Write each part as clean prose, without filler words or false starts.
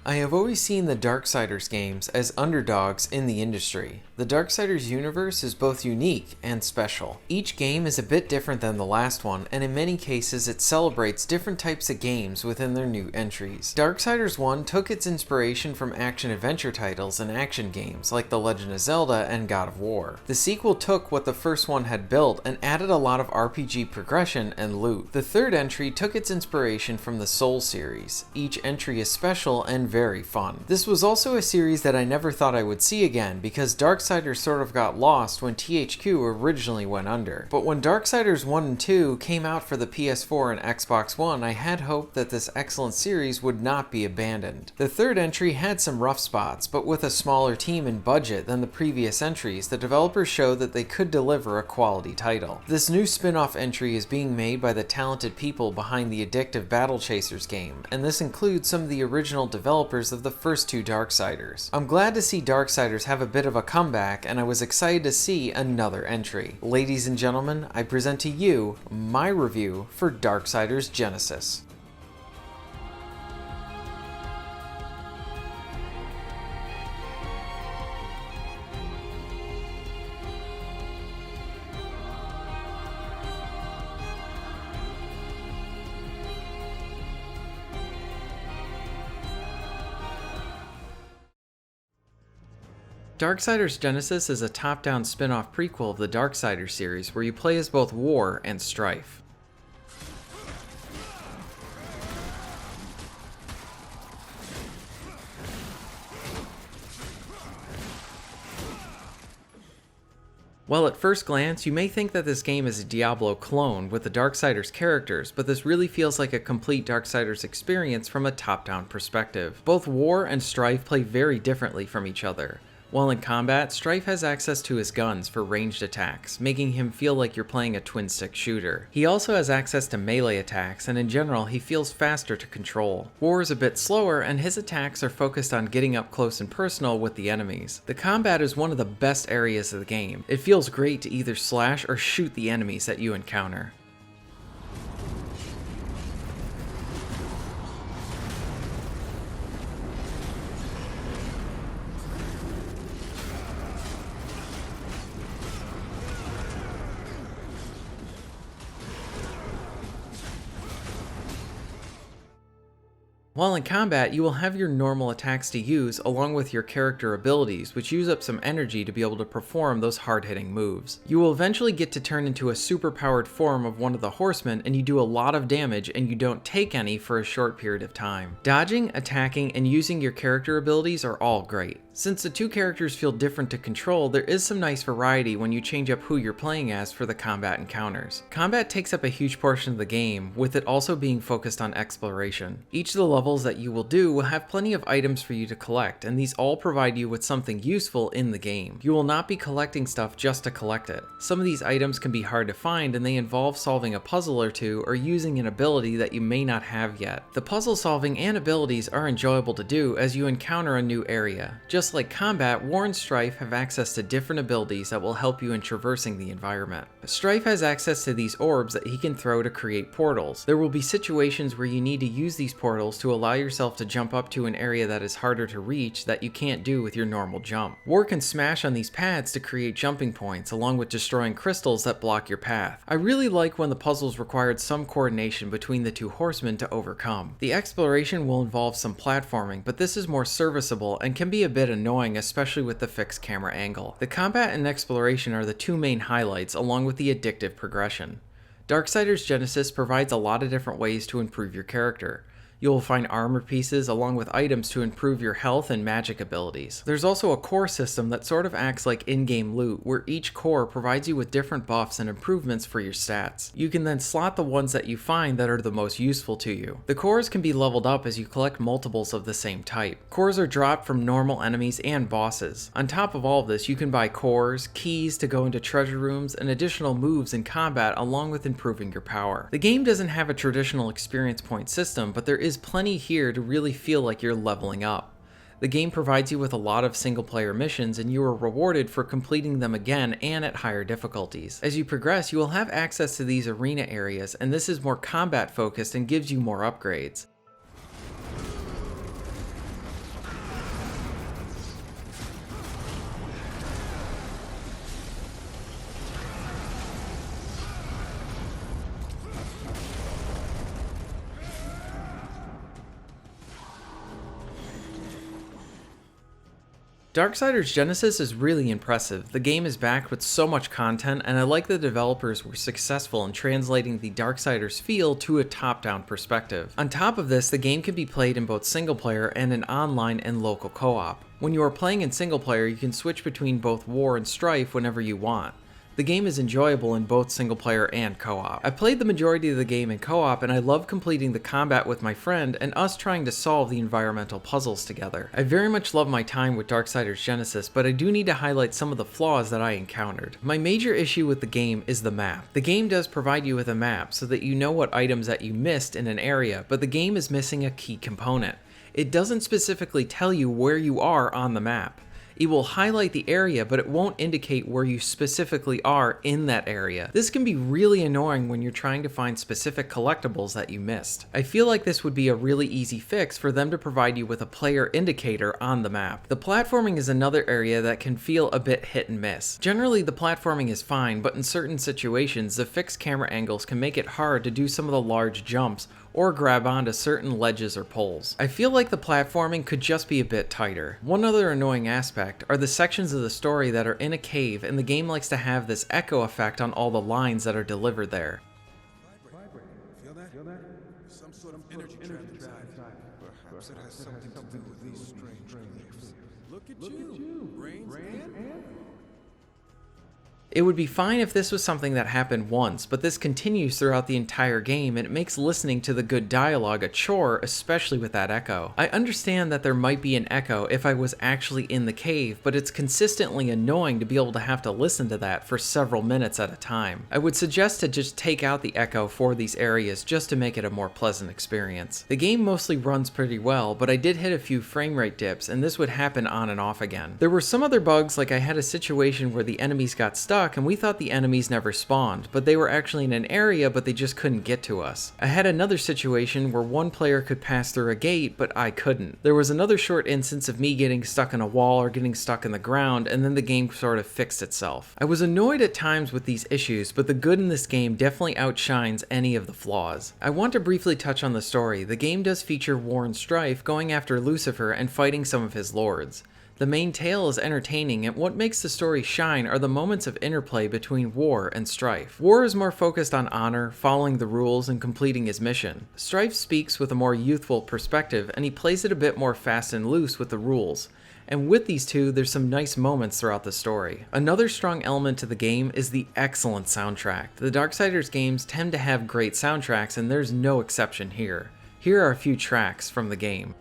I have always seen the Darksiders games as underdogs in the industry. The Darksiders universe is both unique and special. Each game is a bit different than the last one, and in many cases it celebrates different types of games within their new entries. Darksiders 1 took its inspiration from action-adventure titles and action games like The Legend of Zelda and God of War. The sequel took what the first one had built and added a lot of RPG progression and loot. The third entry took its inspiration from the Souls series. Each entry is special and very fun. This was also a series that I never thought I would see again because Darksiders sort of got lost when THQ originally went under. But when Darksiders 1 and 2 came out for the PS4 and Xbox One, I had hoped that this excellent series would not be abandoned. The third entry had some rough spots, but with a smaller team and budget than the previous entries, the developers showed that they could deliver a quality title. This new spin-off entry is being made by the talented people behind the addictive Battle Chasers game, and this includes some of the original developers of the first two Darksiders. I'm glad to see Darksiders have a bit of a comeback, and I was excited to see another entry. Ladies and gentlemen, I present to you my review for Darksiders Genesis. Darksiders Genesis is a top-down spin-off prequel of the Darksiders series where you play as both War and Strife. Well, at first glance, you may think that this game is a Diablo clone with the Darksiders characters, but this really feels like a complete Darksiders experience from a top-down perspective. Both War and Strife play very differently from each other. While in combat, Strife has access to his guns for ranged attacks, making him feel like you're playing a twin-stick shooter. He also has access to melee attacks, and in general, he feels faster to control. War is a bit slower, and his attacks are focused on getting up close and personal with the enemies. The combat is one of the best areas of the game. It feels great to either slash or shoot the enemies that you encounter. While in combat, you will have your normal attacks to use along with your character abilities, which use up some energy to be able to perform those hard-hitting moves. You will eventually get to turn into a super-powered form of one of the horsemen, and you do a lot of damage and you don't take any for a short period of time. Dodging, attacking, and using your character abilities are all great. Since the two characters feel different to control, there is some nice variety when you change up who you're playing as for the combat encounters. Combat takes up a huge portion of the game, with it also being focused on exploration. Each of the levels that you will do will have plenty of items for you to collect, and these all provide you with something useful in the game. You will not be collecting stuff just to collect it. Some of these items can be hard to find, and they involve solving a puzzle or two or using an ability that you may not have yet. The puzzle solving and abilities are enjoyable to do as you encounter a new area. Just like combat, War and Strife have access to different abilities that will help you in traversing the environment. Strife has access to these orbs that he can throw to create portals. There will be situations where you need to use these portals to allow yourself to jump up to an area that is harder to reach that you can't do with your normal jump. War can smash on these pads to create jumping points along with destroying crystals that block your path. I really like when the puzzles required some coordination between the two horsemen to overcome. The exploration will involve some platforming, but this is more serviceable and can be a bit annoying, especially with the fixed camera angle. The combat and exploration are the two main highlights along with the addictive progression. Darksiders Genesis provides a lot of different ways to improve your character. You will find armor pieces along with items to improve your health and magic abilities. There's also a core system that sort of acts like in-game loot, where each core provides you with different buffs and improvements for your stats. You can then slot the ones that you find that are the most useful to you. The cores can be leveled up as you collect multiples of the same type. Cores are dropped from normal enemies and bosses. On top of all of this, you can buy cores, keys to go into treasure rooms, and additional moves in combat along with improving your power. The game doesn't have a traditional experience point system, but there is plenty here to really feel like you're leveling up. The game provides you with a lot of single-player missions, and you are rewarded for completing them again and at higher difficulties. As you progress, you will have access to these arena areas, and this is more combat-focused and gives you more upgrades. Darksiders Genesis is really impressive. The game is backed with so much content, and I like the developers were successful in translating the Darksiders feel to a top-down perspective. On top of this, the game can be played in both single player and in online and local co-op. When you are playing in single player, you can switch between both War and Strife whenever you want. The game is enjoyable in both single player and co-op. I played the majority of the game in co-op, and I love completing the combat with my friend and us trying to solve the environmental puzzles together. I very much love my time with Darksiders Genesis, but I do need to highlight some of the flaws that I encountered. My major issue with the game is the map. The game does provide you with a map so that you know what items that you missed in an area, but the game is missing a key component. It doesn't specifically tell you where you are on the map. It will highlight the area, but it won't indicate where you specifically are in that area. This can be really annoying when you're trying to find specific collectibles that you missed. I feel like this would be a really easy fix for them to provide you with a player indicator on the map. The platforming is another area that can feel a bit hit and miss. Generally, the platforming is fine, but in certain situations, the fixed camera angles can make it hard to do some of the large jumps or grab onto certain ledges or poles. I feel like the platforming could just be a bit tighter. One other annoying aspect are the sections of the story that are in a cave, and the game likes to have this echo effect on all the lines that are delivered there. Feel that? Some sort of energy trap inside. Perhaps it has something to do with these strange beliefs. Look at you, brains and... It would be fine if this was something that happened once, but this continues throughout the entire game, and it makes listening to the good dialogue a chore, especially with that echo. I understand that there might be an echo if I was actually in the cave, but it's consistently annoying to be able to have to listen to that for several minutes at a time. I would suggest to just take out the echo for these areas just to make it a more pleasant experience. The game mostly runs pretty well, but I did hit a few frame rate dips, and this would happen on and off again. There were some other bugs, like I had a situation where the enemies got stuck and we thought the enemies never spawned, but they were actually in an area but they just couldn't get to us. I had another situation where one player could pass through a gate but I couldn't. There was another short instance of me getting stuck in a wall or getting stuck in the ground, and then the game sort of fixed itself. I was annoyed at times with these issues, but the good in this game definitely outshines any of the flaws. I want to briefly touch on the story. The game does feature War and Strife going after Lucifer and fighting some of his lords. The main tale is entertaining, and what makes the story shine are the moments of interplay between War and Strife. War is more focused on honor, following the rules, and completing his mission. Strife speaks with a more youthful perspective, and he plays it a bit more fast and loose with the rules. And with these two, there's some nice moments throughout the story. Another strong element to the game is the excellent soundtrack. The Darksiders games tend to have great soundtracks, and there's no exception here. Here are a few tracks from the game.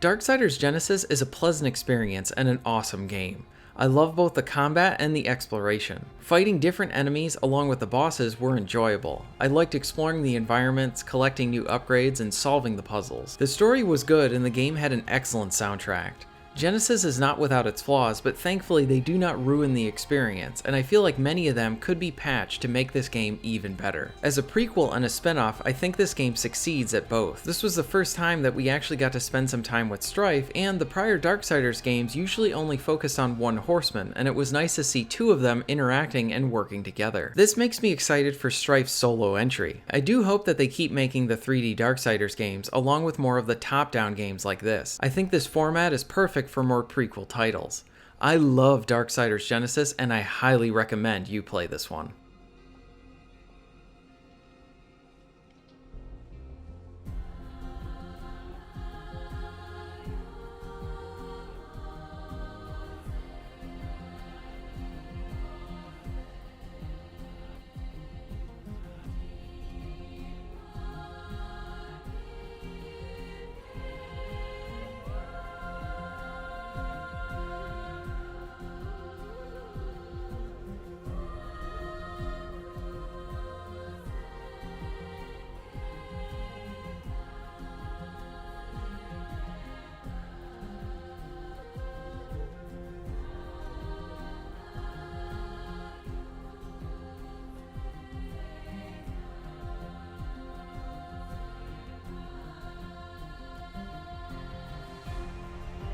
Darksiders Genesis is a pleasant experience and an awesome game. I love both the combat and the exploration. Fighting different enemies along with the bosses were enjoyable. I liked exploring the environments, collecting new upgrades, and solving the puzzles. The story was good and the game had an excellent soundtrack. Genesis is not without its flaws, but thankfully they do not ruin the experience, and I feel like many of them could be patched to make this game even better. As a prequel and a spin-off, I think this game succeeds at both. This was the first time that we actually got to spend some time with Strife, and the prior Darksiders games usually only focused on one horseman, and it was nice to see two of them interacting and working together. This makes me excited for Strife's solo entry. I do hope that they keep making the 3D Darksiders games along with more of the top-down games like this. I think this format is perfect for more prequel titles. I love Darksiders Genesis and I highly recommend you play this one.